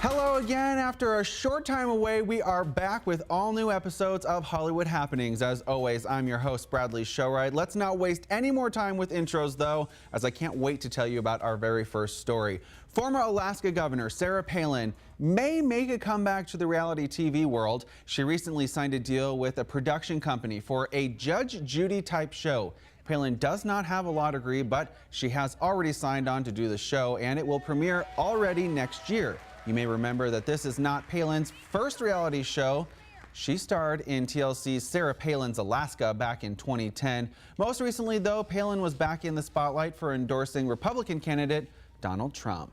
Hello again. After a short time away, we are back with all new episodes of Hollywood Happenings. As always, I'm your host, Bradley Showright. Let's not waste any more time with intros, though, as I can't wait to tell you about our very first story. Former Alaska Governor Sarah Palin may make a comeback to the reality TV world. She recently signed a deal with a production company for a Judge Judy type show. Palin does not have a law degree, but she has already signed on to do the show, and it will premiere already next year. You may remember that this is not Palin's first reality show. She starred in TLC's Sarah Palin's Alaska back in 2010. Most recently, though, Palin was back in the spotlight for endorsing Republican candidate Donald Trump.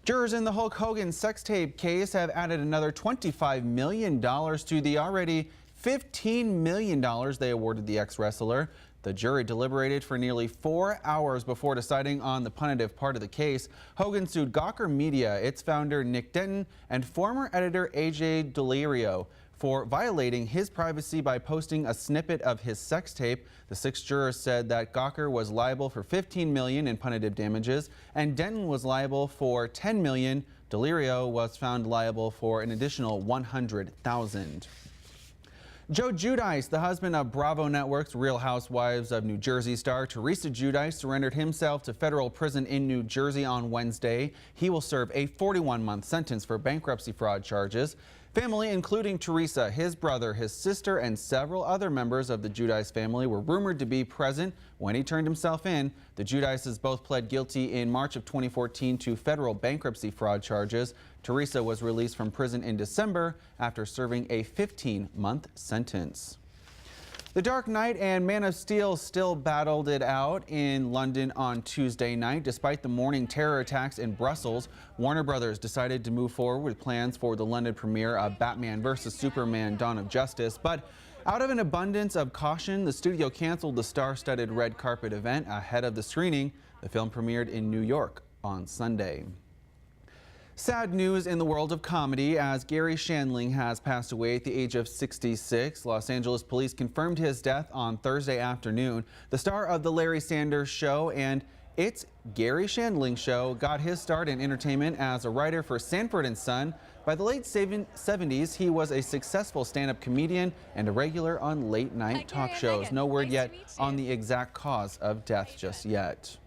Jurors in the Hulk Hogan sex tape case have added another $25 million to the already $15 million they awarded the ex-wrestler. The jury deliberated for nearly 4 hours before deciding on the punitive part of the case. Hogan sued Gawker Media, its founder Nick Denton, and former editor AJ Delirio for violating his privacy by posting a snippet of his sex tape. The 6 jurors said that Gawker was liable for $15 million in punitive damages, and Denton was liable for $10 million. Delirio was found liable for an additional $100,000. Joe Giudice, the husband of Bravo Network's Real Housewives of New Jersey star Teresa Giudice, surrendered himself to federal prison in New Jersey on Wednesday. He will serve a 41-month sentence for bankruptcy fraud charges. Family, including Teresa, his brother, his sister, and several other members of the Giudice family, were rumored to be present when he turned himself in. The Giudices both pled guilty in March of 2014 to federal bankruptcy fraud charges. Teresa was released from prison in December after serving a 15-month sentence. The Dark Knight and Man of Steel still battled it out in London on Tuesday night. Despite the morning terror attacks in Brussels, Warner Brothers decided to move forward with plans for the London premiere of Batman vs. Superman: Dawn of Justice. But out of an abundance of caution, the studio canceled the star-studded red carpet event ahead of the screening. The film premiered in New York on Sunday. Sad news in the world of comedy as Garry Shandling has passed away at the age of 66. Los Angeles police confirmed his death on Thursday afternoon. The star of The Larry Sanders Show and It's Garry Shandling Show got his start in entertainment as a writer for Sanford & Son. By the late 70s, he was a successful stand-up comedian and a regular on late-night talk shows. No word yet on the exact cause of death just yet.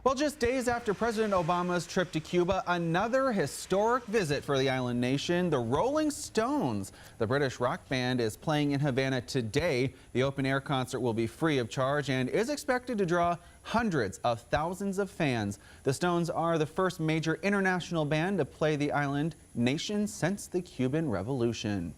Well, just days after President Obama's trip to Cuba, another historic visit for the island nation, the Rolling Stones. The British rock band is playing in Havana today. The open-air concert will be free of charge and is expected to draw hundreds of thousands of fans. The Stones are the first major international band to play the island nation since the Cuban Revolution.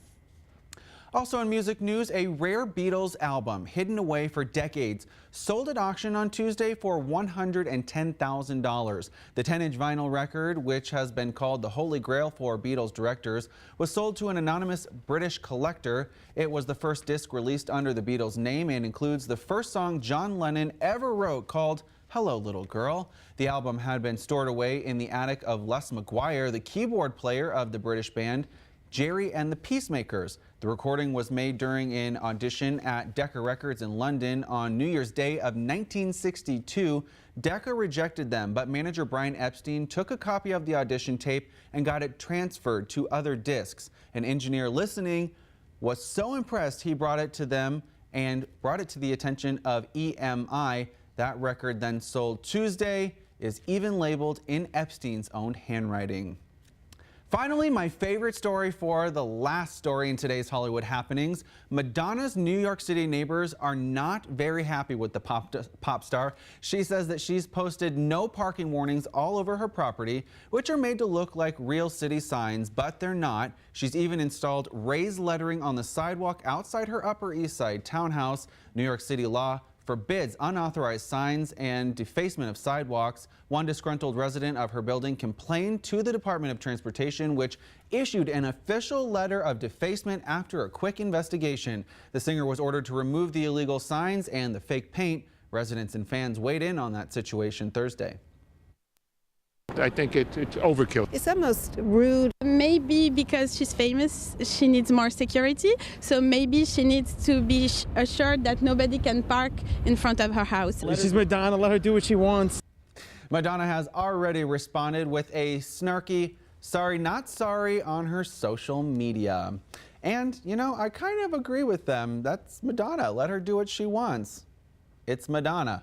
Also in music news, a rare Beatles album hidden away for decades sold at auction on Tuesday for $110,000. The 10-inch vinyl record, which has been called the Holy Grail for Beatles directors, was sold to an anonymous British collector. It was the first disc released under the Beatles' name and includes the first song John Lennon ever wrote, called Hello Little Girl. The album had been stored away in the attic of Les McGuire, the keyboard player of the British band Gerry and the Peacemakers. The recording was made during an audition at Decca Records in London on New Year's Day of 1962. Decca rejected them, but manager Brian Epstein took a copy of the audition tape and got it transferred to other discs. An engineer listening was so impressed he brought it to them and brought it to the attention of EMI. That record then sold Tuesday, is even labeled in Epstein's own handwriting. Finally, my favorite story for the last story in today's Hollywood Happenings. Madonna's New York City neighbors are not very happy with the pop star. She says that she's posted no parking warnings all over her property, which are made to look like real city signs, but they're not. She's even installed raised lettering on the sidewalk outside her Upper East Side townhouse. New York City law forbids unauthorized signs and defacement of sidewalks. One disgruntled resident of her building complained to the Department of Transportation, which issued an official letter of defacement after a quick investigation. The singer was ordered to remove the illegal signs and the fake paint. Residents and fans weighed in on that situation Thursday. I think it's overkill. It's almost rude. Maybe because she's famous, she needs more security. So maybe she needs to be assured that nobody can park in front of her house. She's Madonna, let her do what she wants. Madonna has already responded with a snarky Sorry, not sorry on her social media. And, you know, I kind of agree with them. That's Madonna. Let her do what she wants. It's Madonna.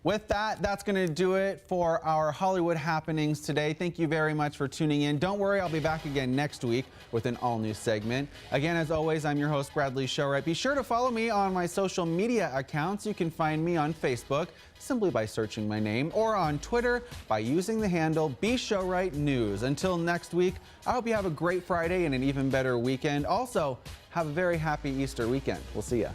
With that, that's going to do it for our Hollywood happenings today. Thank you very much for tuning in. Don't worry, I'll be back again next week with an all-new segment. Again, as always, I'm your host, Bradley Showright. Be sure to follow me on my social media accounts. You can find me on Facebook simply by searching my name, or on Twitter by using the handle BShowrightNews. Until next week, I hope you have a great Friday and an even better weekend. Also, have a very happy Easter weekend. We'll see ya.